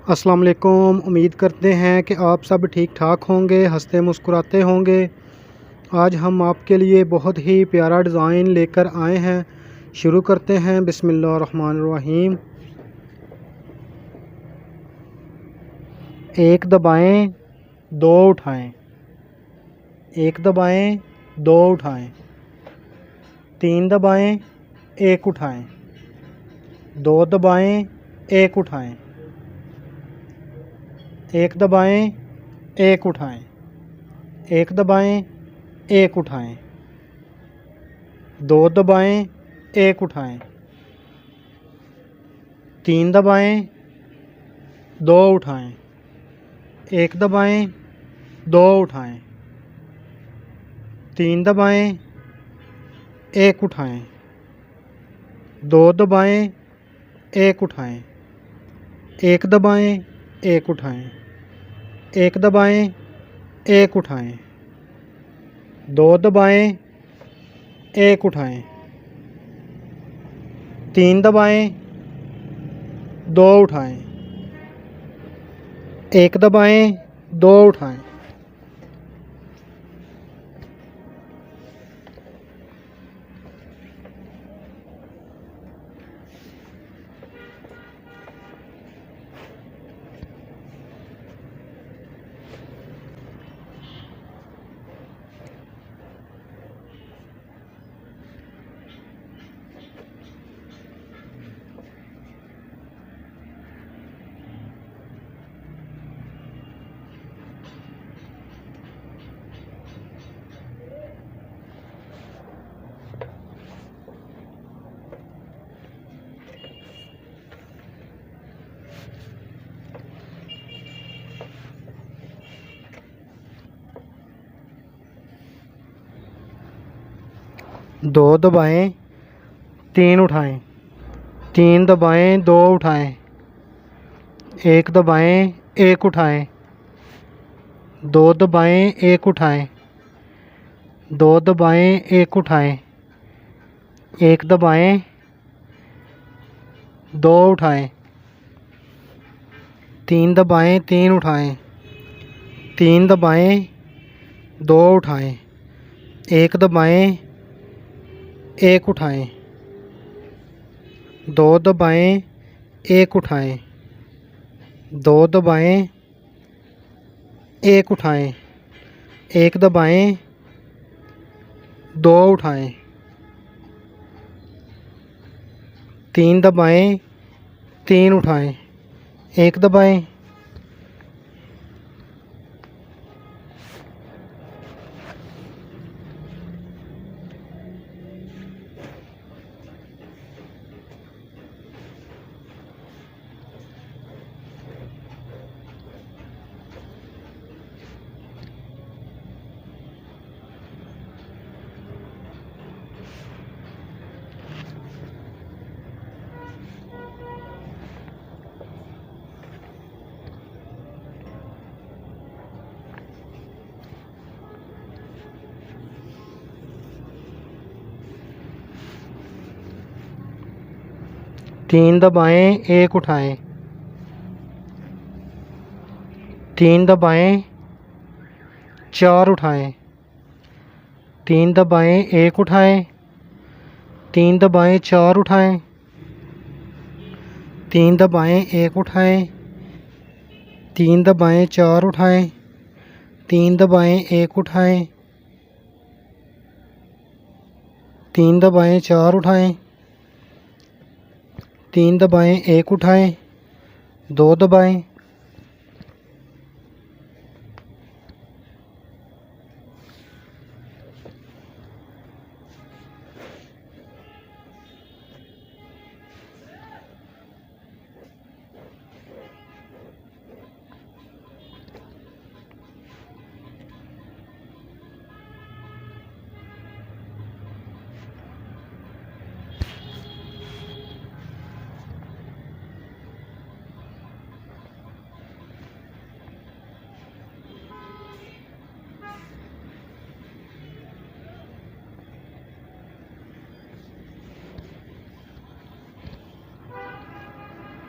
अस्सलाम वालेकुम। उम्मीद करते हैं कि आप सब ठीक ठाक होंगे, हंसते मुस्कुराते होंगे। आज हम आपके लिए बहुत ही प्यारा डिज़ाइन लेकर आए हैं। शुरू करते हैं। बिस्मिल्लाहिर्रहमानिर्रहीम। एक दबाएं, दो उठाएं। एक दबाएं, दो उठाएं। तीन दबाएं, एक उठाएं। दो दबाएं, एक उठाएं। एक दबाएं, एक उठाएं। एक दबाएं, एक उठाएं। दो दबाएं, एक उठाएं। तीन दबाएं, दो उठाएं। एक दबाएं, दो उठाएं। तीन दबाएं, एक उठाएं। दो दबाएं, एक उठाएं। एक दबाएं, एक उठाएं। एक दबाएं, एक उठाएं। दो दबाएं, एक उठाएं। तीन दबाएं, दो उठाएं। एक दबाएं, दो उठाएं। दो दबाएं, तीन उठाएं। तीन दबाएं, दो उठाएं। एक दबाएं, एक उठाएं। दो दबाएं, एक उठाएं। दो दबाएं, एक उठाएं। एक दबाएं, दो उठाएं। तीन दबाएं, तीन उठाएं। तीन दबाएं, दो उठाएं। एक दबाएं, एक उठाएं। दो दबाएं, एक उठाएं। दो दबाएं, एक उठाएं। एक दबाएं, दो उठाएं। तीन दबाएं, तीन उठाएं। एक दबाएं। तीन दबाएं, एक उठाएं। तीन दबाएं, चार उठाएं। तीन दबाएं, एक उठाएं। तीन दबाएं, चार उठाएं। तीन दबाएं, एक उठाएं। तीन दबाएं, चार उठाएं। तीन दबाएं, एक उठाएं। तीन दबाएं, चार उठाएं। तीन दबाएं, एक उठाएं। दो दबाएं।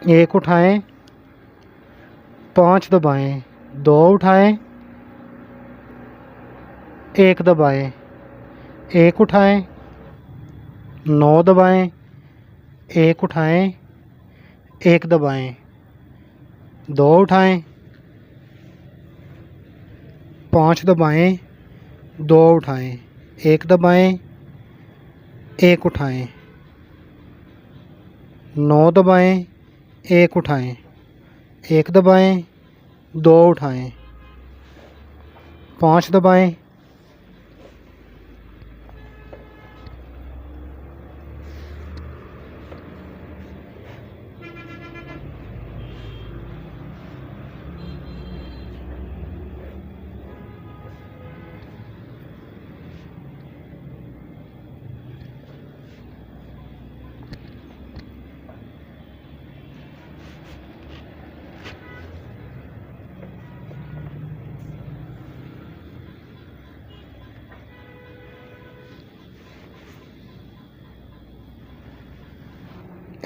एक उठाएं। 5 दबाएं, 2 उठाएं, 1 दबाएं, 1 उठाएं, 9 दबाएं, 1 उठाएं, 1 दबाएं, 2 उठाएं, 5 दबाएं, 2 उठाएं, 1 दबाएं, 1 उठाएं, 9 दबाएं, 1 उठाएं, 1 दबाएं, 2 उठाएं, 5 दबाएं,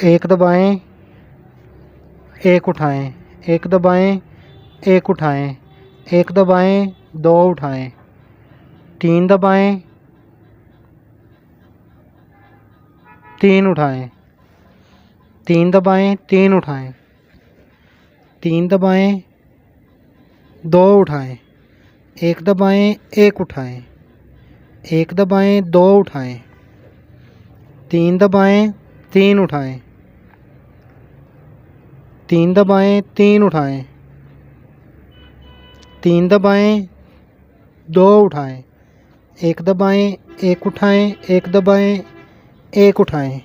एक दबाएं, 1 उठाएं, 1 दबाएं, 1 उठाएं, 1 दबाएं, 2 उठाएं, 3 दबाएं, 3 उठाएं, 3 दबाएं, 3 उठाएं, 3 दबाएं, 2 उठाएं, 1 दबाएं, 1 उठाएं, 1 दबाएं, 2 उठाएं, 3 दबाएं, 3 उठाएं, 3 दबाएं, 3 उठाएं, 3 दबाएं, 2 उठाएं, 1 दबाएं, 1 उठाएं, 1 दबाएं, 1 उठाएं,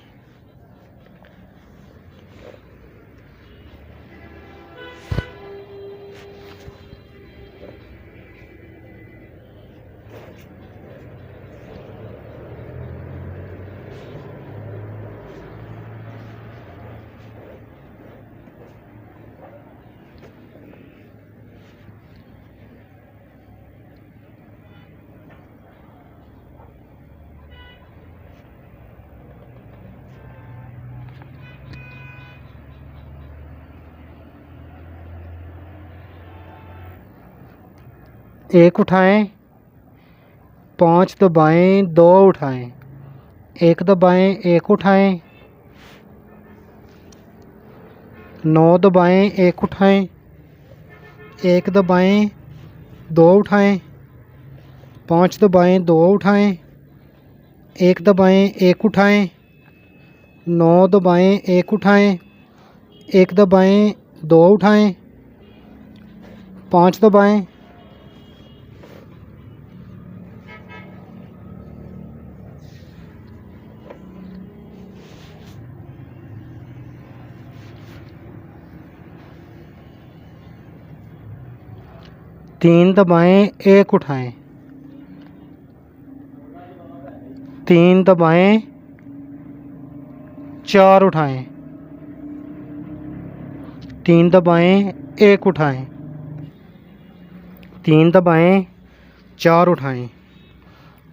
एक उठाएं, 5 दबाएं, 2 उठाएं, 1 दबाएं, 1 उठाएं, 9 दबाएं, 1 उठाएं, 1 दबाएं, 2 उठाएं, 5 दबाएं, 2 उठाएं, 1 दबाएं, 1 उठाएं, 9 दबाएं, 1 उठाएं, 1 दबाएं, 2 उठाएं, 5 दबाएं, 3 दबाएं, 1 उठाएं, 3 दबाएं, 4 उठाएं, 3 दबाएं, 1 उठाएं, 3 दबाएं, 4 उठाएं,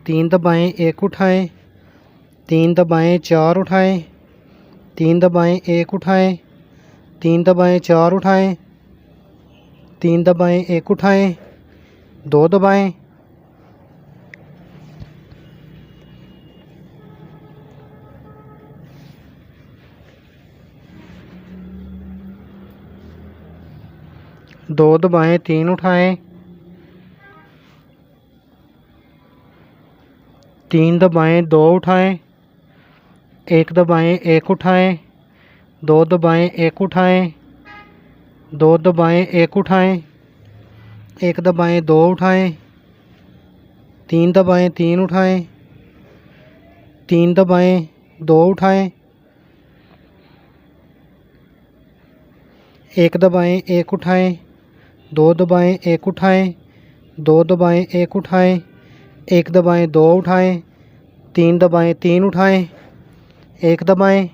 3 दबाएं, 1 उठाएं, 3 दबाएं, 4 उठाएं, 3 दबाएं, 1 उठाएं, 3 दबाएं, 4 उठाएं, 3 दबाएं, 1 उठाएं, 2 दबाएं, 2 दबाएं, 3 उठाएं, 3 दबाएं, 2 उठाएं, 1 दबाएं, 1 उठाएं, 2 दबाएं, 1 उठाएं, 2 दबाएं, 1 उठाएं, 1 दबाएं, 2 उठाएं, 3 दबाएं, 3 उठाएं, 3 दबाएं, 2 उठाएं, 1 दबाएं, 1 उठाएं, 2 दबाएं, 1 उठाएं, 2 दबाएं, 1 उठाएं, 1 दबाएं, 2 उठाएं, 3 दबाएं, 3 उठाएं, 1 दबाएं,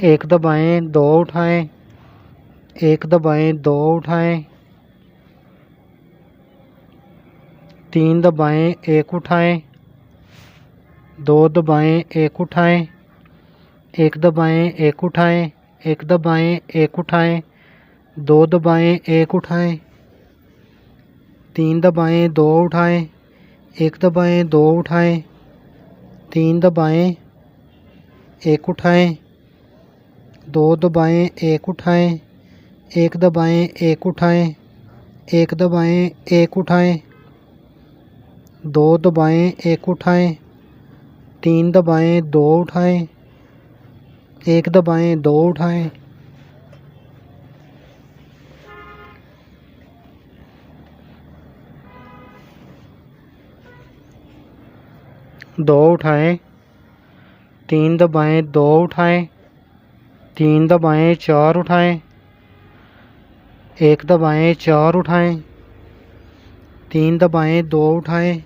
1 दबाएं, 2 उठाएं, 1 दबाएं, 2 उठाएं, 3 दबाएं, 1 उठाएं, दो दबाएं, एक उठाएं, एक दबाएं, एक उठाएं, एक दबाएं, एक उठाएं, दो दबाएं, एक उठाएं, तीन दबाएं, दो उठाएं, एक दबाएं, दो उठाएं, तीन दबाएं, एक उठाएं, दो दबाएं, एक उठाएं, एक दबाएं, एक उठाएं, एक दबाएं, एक उठाएं, दो दबाएं, एक उठाएं, तीन दबाएं, दो उठाएं, एक दबाएं, दो उठाएं, दो उठाएं, तीन दबाएं, दो उठाएं, तीन दबाएं, चार उठाएं, एक दबाएं, चार उठाएं, तीन दबाएं, दो उठाएं,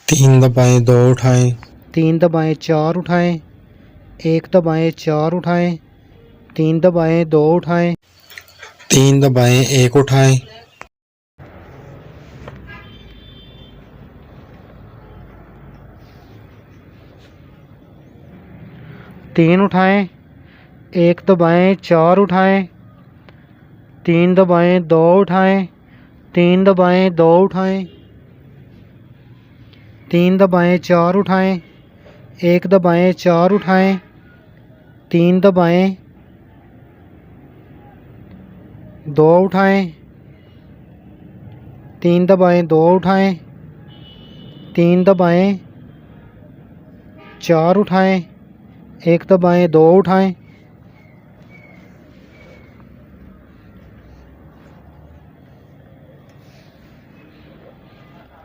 तीन दबाएं, दो उठाएं, तीन दबाएं, चार उठाएं, एक दबाएं, चार उठाएं, तीन दबाएं, दो उठाएं, तीन दबाएं, एक उठाएं, तीन उठाएं, एक दबाएं, चार उठाएं, तीन दबाएं, दो उठाएं, तीन दबाएं, दो उठाएं, तीन दबाएं, चार उठाएं, एक दबाएं, चार उठाएं, तीन दबाएं, दो उठाएं, तीन दबाएं, दो उठाएं, तीन दबाएं, चार उठाएं, एक दबाएं, दो उठाएं,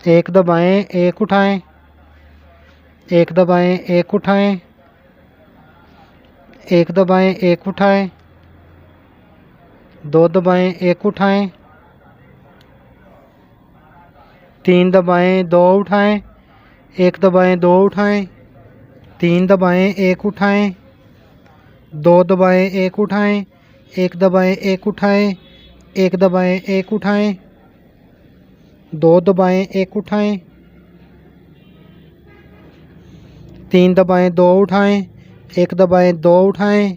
एक दबाएं, एक उठाएं, एक दबाएं, एक उठाएं, एक दबाएं, एक उठाएं, दो दबाएं, एक उठाएं, तीन दबाएं, दो उठाएं, एक दबाएं, दो उठाएं, तीन दबाएं, एक उठाएं, दो दबाएं, एक उठाएं, एक दबाएं, एक उठाएं, एक दबाएं, एक उठाएं, दो दबाएं, एक उठाएं, तीन दबाएं, दो उठाएं, एक दबाएं, दो उठाएं,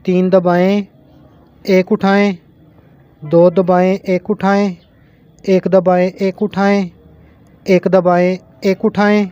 तीन दबाएं, एक उठाएं, दो दबाएं, एक उठाएं, एक दबाएं, एक उठाएं, एक दबाएं, एक उठाएं,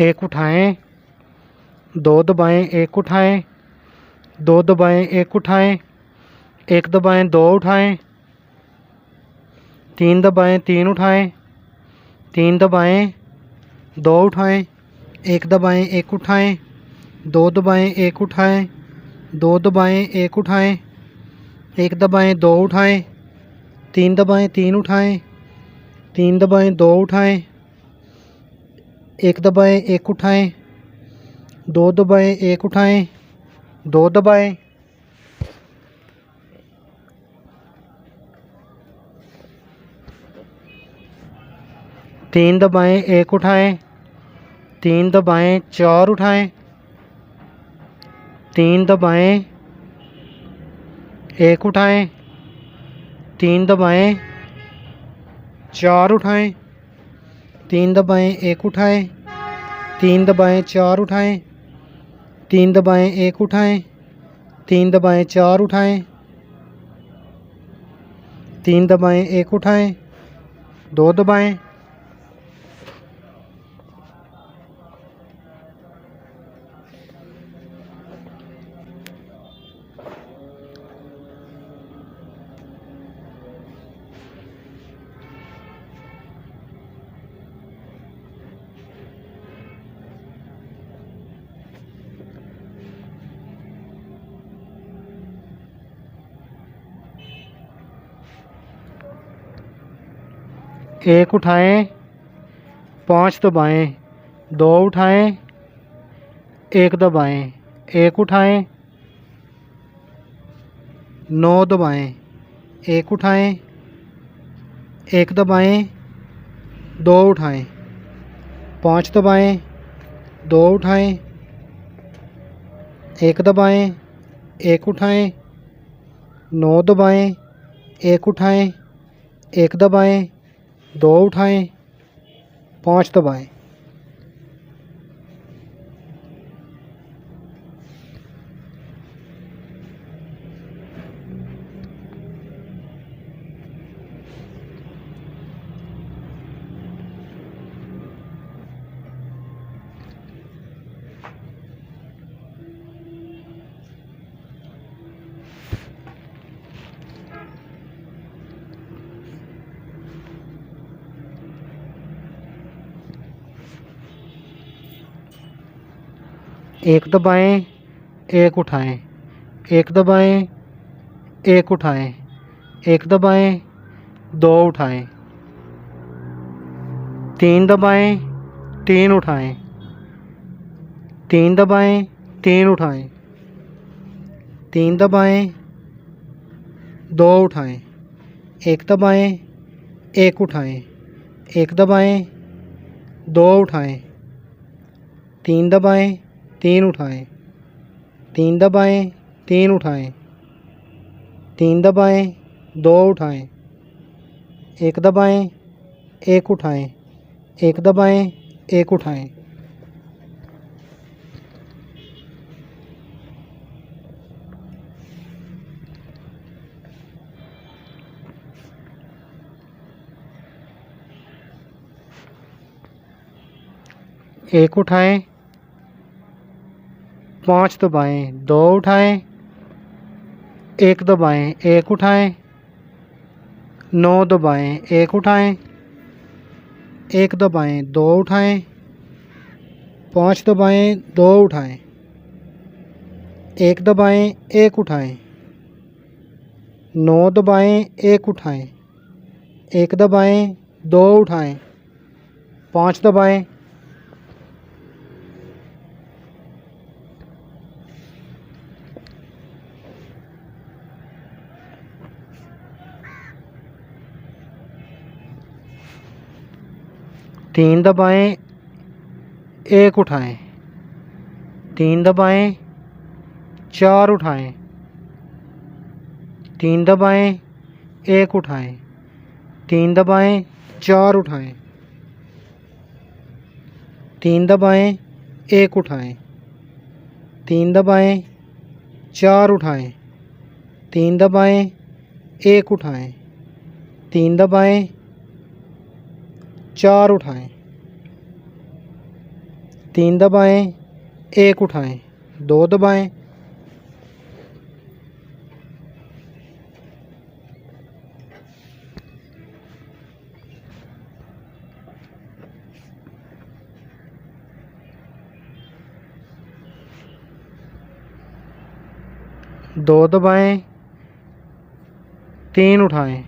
एक उठाएं, दो दबाएं, एक उठाएं, दो दबाएं, एक उठाएं, एक दबाएं, दो उठाएं, तीन दबाएं, तीन उठाएं, तीन दबाएं, दो उठाएं, एक दबाएं, एक उठाएं, दो दबाएं, एक उठाएं, दो दबाएं, एक उठाएं, एक दबाएं, दो उठाएं, तीन दबाएं, तीन उठाएं, तीन दबाएं, दो उठाएं, एक दबाएं, एक उठाएं, दो दबाएं, एक उठाएं, दो दबाएं, तीन दबाएं, एक उठाएं, तीन दबाएं, चार उठाएं, तीन दबाएं, एक उठाएं, तीन दबाएं, चार उठाएं, तीन दबाएं, एक उठाएं, तीन दबाएं, चार उठाएं, तीन दबाएं, एक उठाएं, तीन दबाएं, चार उठाएं, तीन दबाएं, एक उठाएं, दो दबाएं, एक उठाएं, 5 दबाएं, 2 उठाएं, 1 दबाएं, 1 उठाएं, 9 दबाएं, 1 उठाएं, 1 दबाएं, 2 उठाएं, 5 दबाएं, 2 उठाएं, 1 दबाएं, 1 उठाएं, 9 दबाएं, 1 उठाएं, 1 दबाएं, 2 उठाएं, 5 दबाएं। एक दबाएं, 1 उठाएं, 1 दबाएं, 1 उठाएं, 1 दबाएं, 2 उठाएं, 3 दबाएं, 3 उठाएं, 3 दबाएं, 3 उठाएं, 3 दबाएं, 2 उठाएं, 1 दबाएं, 1 उठाएं, 1 दबाएं, 2 उठाएं, 3 दबाएं, 3 उठाएं, 3 दबाएं, 3 उठाएं, 3 दबाएं, 2 उठाएं, 1 दबाएं, 1 उठाएं, 1 दबाएं, 1 उठाएं। एक उठाएं, 5 दबाएं, 2 उठाएं, 1 दबाएं, 1 उठाएं, 9 दबाएं, 1 उठाएं, 1 दबाएं, 2 उठाएं, 5 दबाएं, 2 उठाएं, 1 दबाएं, 1 उठाएं, 9 दबाएं, 1 उठाएं, 1 दबाएं, 2 उठाएं, 5 दबाएं। तीन दबाएं, 1 उठाएं, 3 दबाएं, 4 उठाएं, 3 दबाएं, 1 उठाएं, 3 दबाएं, 4 उठाएं, 3 दबाएं, 1 उठाएं, 3 दबाएं, 4 उठाएं, 3 दबाएं, 1 उठाएं, 3 दबाएं, 4 उठाएं, 3 दबाएं, 1 उठाएं, 2 दबाएं। दो दबाएं, 3 उठाएं,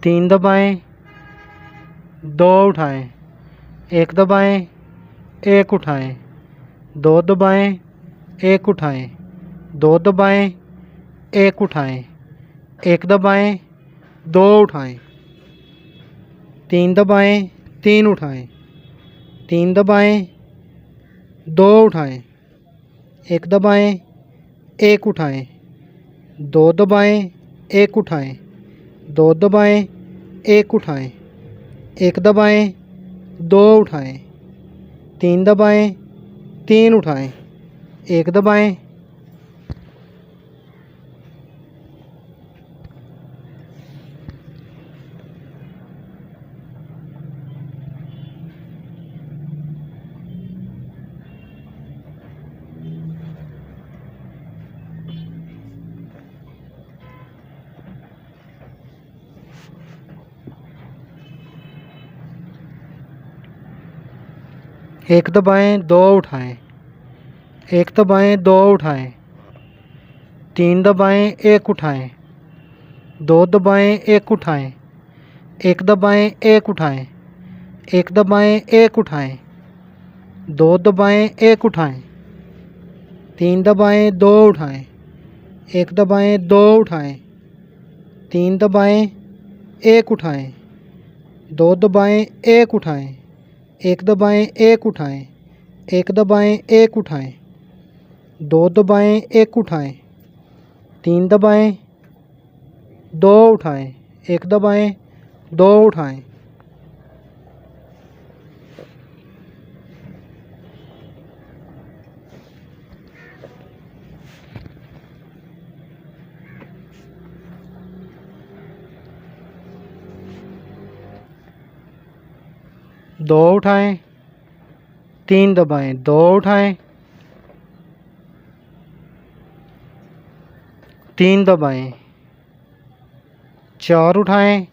3 दबाएं, 2 उठाएं, 1 दबाएं, 1 उठाएं, 2 दबाएं, 1 उठाएं, 2 दबाएं, 1 उठाएं, 1 दबाएं, 2 उठाएं, 3 दबाएं, 3 उठाएं, 3 दबाएं, 2 उठाएं, 1 दबाएं, 1 उठाएं, 2 दबाएं, 1 उठाएं, 2 दबाएं, 1 उठाएं, 1 दबाएं, 2 उठाएं, 3 दबाएं, 3 उठाएं, 1 दबाएं। एक दबाएं, 2 उठाएं, 1 दबाएं, 2 उठाएं, 3 दबाएं, 1 उठाएं, 2 दबाएं, 1 उठाएं, एक दबाएं, एक उठाएं, एक दबाएं, एक उठाएं, दो दबाएं, एक उठाएं, तीन दबाएं, दो उठाएं, एक दबाएं, दो उठाएं, तीन दबाएं, एक उठाएं, दो दबाएं, एक उठाएं, एक दबाएं, एक उठाएं, एक दबाएं, एक उठाएं, दो दबाएं, एक उठाएं, तीन दबाएं, दो उठाएं, एक दबाएं, दो उठाएं। दो उठाएं, तीन दबाएं, दो उठाएं, तीन दबाएं, चार उठाएं,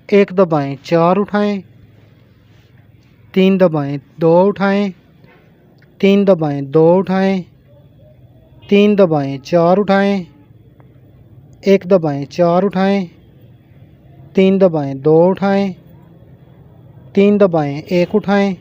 एक दबाएं, चार उठाएं, तीन दबाएं, दो उठाएं, तीन दबाएं, दो उठाएं, तीन दबाएं, चार उठाएं, एक दबाएं, चार उठाएं, तीन दबाएं, दो उठाएं, तीन दबाएं, एक उठाएं।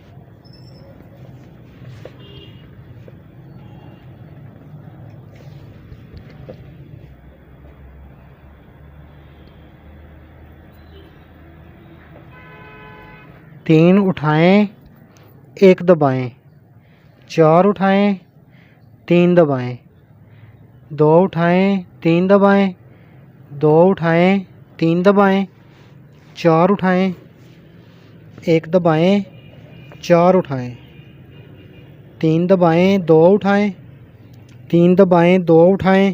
तीन उठाएं, एक दबाएं, चार उठाएं, तीन दबाएं, दो उठाएं, तीन दबाएं, दो उठाएं, तीन दबाएं, चार उठाएं, एक दबाएं, चार उठाएं, तीन दबाएं, दो उठाएं, तीन दबाएं, दो उठाएं,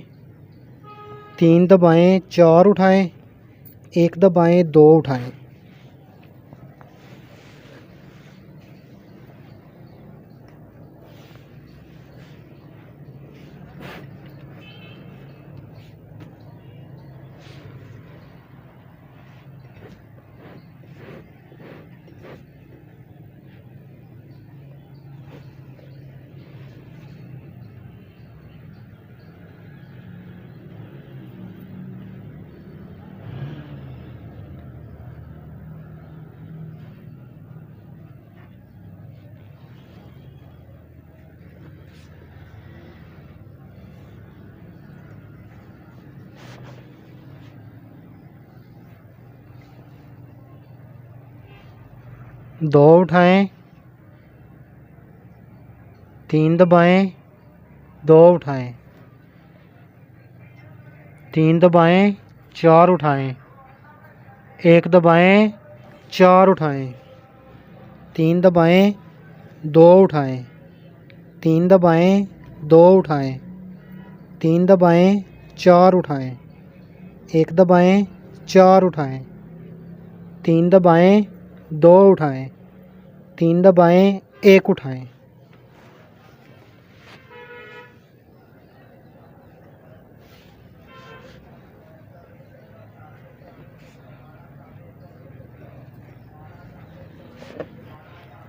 तीन दबाएं, चार उठाएं, एक दबाएं, दो उठाएं। दो उठाएं, तीन दबाएं, दो उठाएं, तीन दबाएं, चार उठाएं, एक दबाएं, चार उठाएं, तीन दबाएं, दो उठाएं, तीन दबाएं, दो उठाएं, तीन दबाएं, चार उठाएं, एक दबाएं, चार उठाएं, तीन दबाएं, दो उठाएं, तीन दबाएं, एक उठाएं।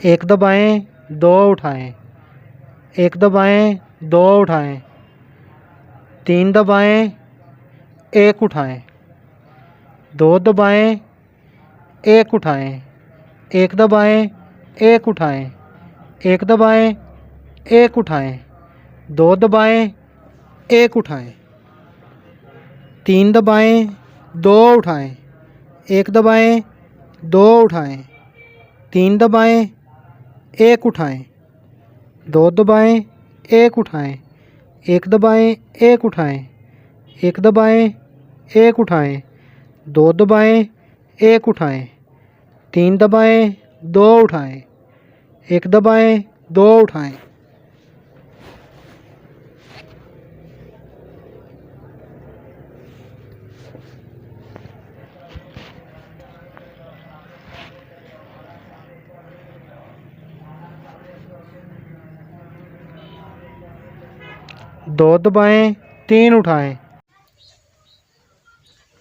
एक दबाएं, दो उठाएं, एक दबाएं, दो उठाएं, तीन दबाएं, एक उठाएं, दो दबाएं, एक उठाएं, एक दबाएं, एक उठाएं, एक दबाएं, एक उठाएं, दो दबाएं, एक उठाएं, तीन दबाएं, दो उठाएं, एक दबाएं, दो उठाएं, तीन दबाएं, एक उठाएं, दो दबाएं, एक उठाएं, एक दबाएं, एक उठाएं, एक दबाएं, एक उठाएं, दो दबाएं, एक उठाएं, तीन दबाएं, दो उठाएं, एक दबाएं, दो उठाएं। दो दबाएं, तीन उठाएं,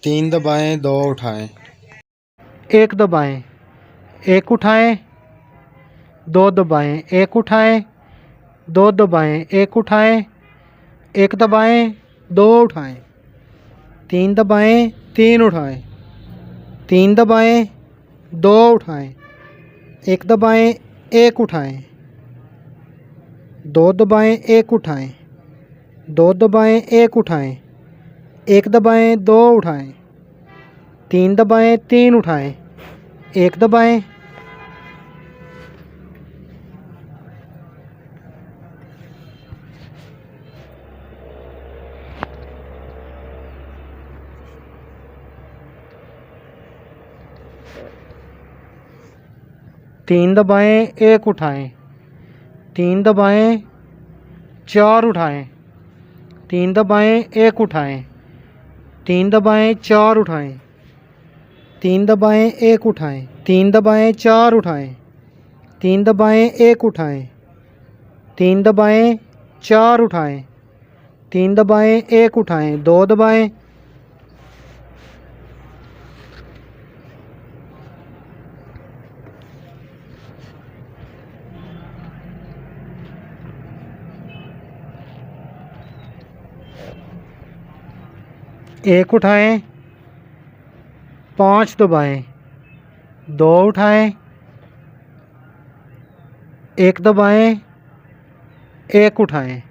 तीन दबाएं, दो उठाएं, एक दबाएं, एक उठाएं, दो दबाएं, एक उठाएं, दो दबाएं, एक उठाएं, एक दबाएं, दो उठाएं, तीन दबाएं, तीन उठाएं, 3 दबाएं, 2 उठाएं, 1 दबाएं, 1 उठाएं, 2 दबाएं, 1 उठाएं, 2 दबाएं, 1 उठाएं, 1 दबाएं, 2 उठाएं, 3 दबाएं, 3 उठाएं, 1 दबाएं, तीन दबाएं, 1 उठाएं, 3 दबाएं, 4 उठाएं, 3 दबाएं, 1 उठाएं, 3 दबाएं, 4 उठाएं, 3 दबाएं, 1 उठाएं, 3 दबाएं, 4 उठाएं, 3 दबाएं, 1 उठाएं, 3 दबाएं, 4 उठाएं, 3 दबाएं, 1 उठाएं, 2 दबाएं, एक उठाएं, 5 दबाएं, 2 उठाएं, 1 दबाएं, 1 उठाएं,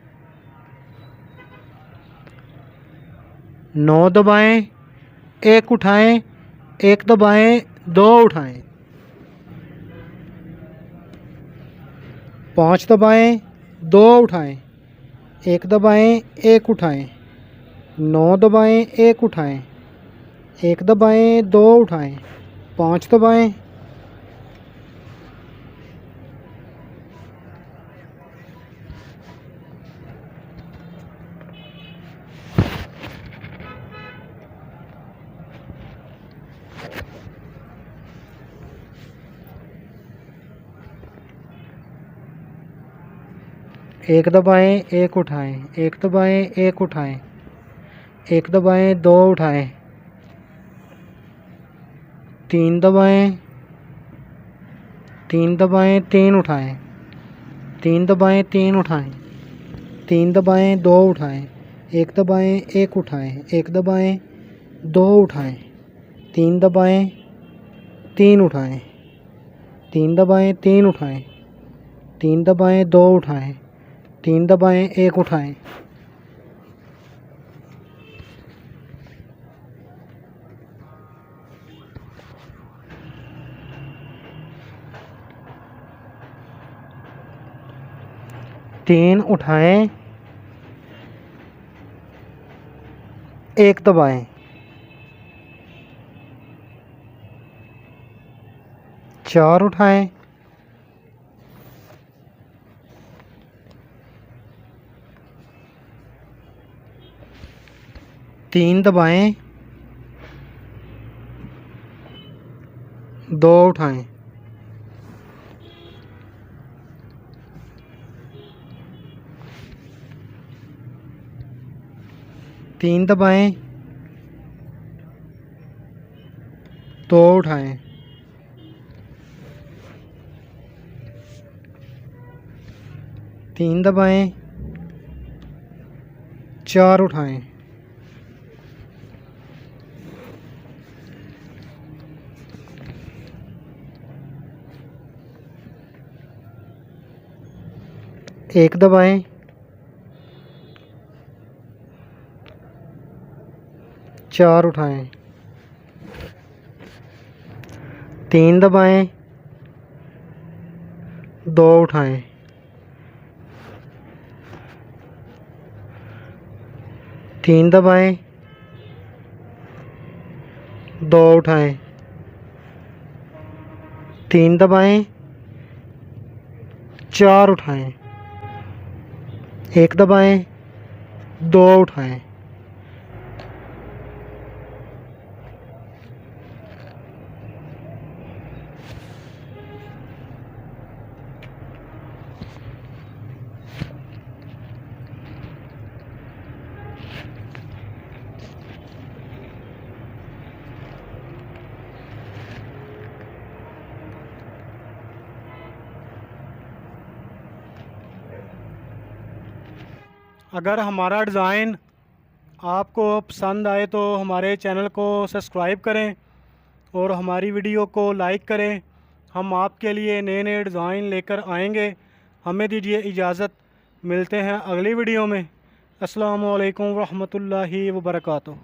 9 दबाएं, 1 उठाएं, 1 दबाएं, 2 उठाएं, 5 दबाएं, 2 उठाएं, 1 दबाएं, 1 उठाएं, 9 दबाएं, 1 उठाएं, 1 दबाएं, 2 उठाएं, 5 दबाएं, एक दबाएं, 1 उठाएं, 1 दबाएं, 1 उठाएं, 1 दबाएं, 2 उठाएं, 3 दबाएं, 3 दबाएं, 3 उठाएं, 3 दबाएं, 3 उठाएं, 3 दबाएं, 2 उठाएं, 1 दबाएं, 1 उठाएं, 1 दबाएं, 2 उठाएं, 3 दबाएं, 3 उठाएं, 3 दबाएं, 3 उठाएं, 3 दबाएं, 2 उठाएं, 3 दबाएं, 1 उठाएं, तीन उठाएं, 1 दबाएं, 4 उठाएं, 3 दबाएं, 2 उठाएं, 3 दबाएं, 2 उठाएं, 3 दबाएं, 4 उठाएं, 1 दबाएं, 4 उठाएं, 3 दबाएं, 2 उठाएं, 3 दबाएं, 2 उठाएं, 3 दबाएं, 4 उठाएं, 1 दबाएं, 2 उठाएं, अगर हमारा डिज़ाइन आपको पसंद आए तो हमारे चैनल को सब्सक्राइब करें और हमारी वीडियो को लाइक करें। हम आपके लिए नए नए डिज़ाइन लेकर आएंगे। हमें दीजिए इजाज़त, मिलते हैं अगली वीडियो में। अस्सलामु अलैकुम रहमतुल्लाहि व बरकातुहू।